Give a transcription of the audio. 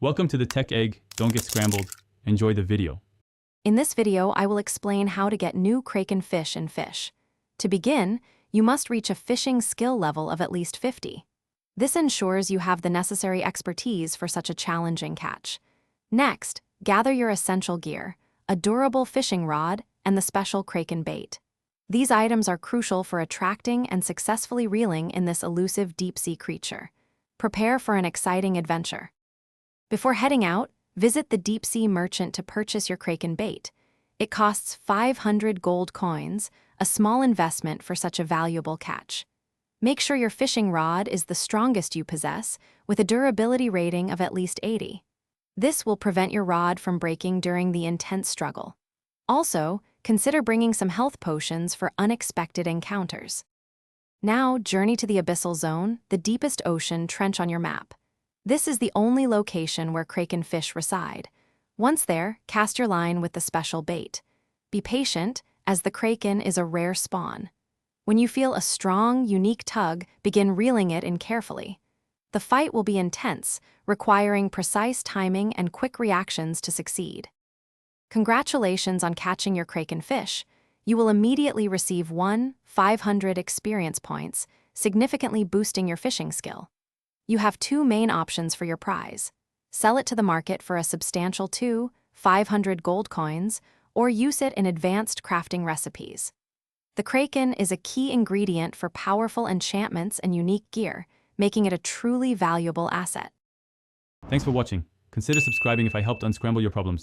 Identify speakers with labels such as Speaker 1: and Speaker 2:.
Speaker 1: Welcome to the Tech Egg. Don't get scrambled. Enjoy the video.
Speaker 2: In this video, I will explain how to get new Kraken fish in Fisch. To begin, you must reach a fishing skill level of at least 50. This ensures you have the necessary expertise for such a challenging catch. Next, gather your essential gear, a durable fishing rod, and the special Kraken bait. These items are crucial for attracting and successfully reeling in this elusive deep-sea creature. Prepare for an exciting adventure. Before heading out, visit the deep-sea merchant to purchase your Kraken bait. It costs 500 gold coins, a small investment for such a valuable catch. Make sure your fishing rod is the strongest you possess, with a durability rating of at least 80. This will prevent your rod from breaking during the intense struggle. Also, consider bringing some health potions for unexpected encounters. Now, journey to the abyssal zone, the deepest ocean trench on your map. This is the only location where Kraken fish reside. Once there, cast your line with the special bait. Be patient, as the Kraken is a rare spawn. When you feel a strong, unique tug, begin reeling it in carefully. The fight will be intense, requiring precise timing and quick reactions to succeed. Congratulations on catching your Kraken fish. You will immediately receive 500 experience points, significantly boosting your fishing skill. You have two main options for your prize. Sell it to the market for a substantial 500 gold coins, or use it in advanced crafting recipes. The Kraken is a key ingredient for powerful enchantments and unique gear, making it a truly valuable asset.
Speaker 1: Thanks for watching. Consider subscribing if I helped unscramble your problems.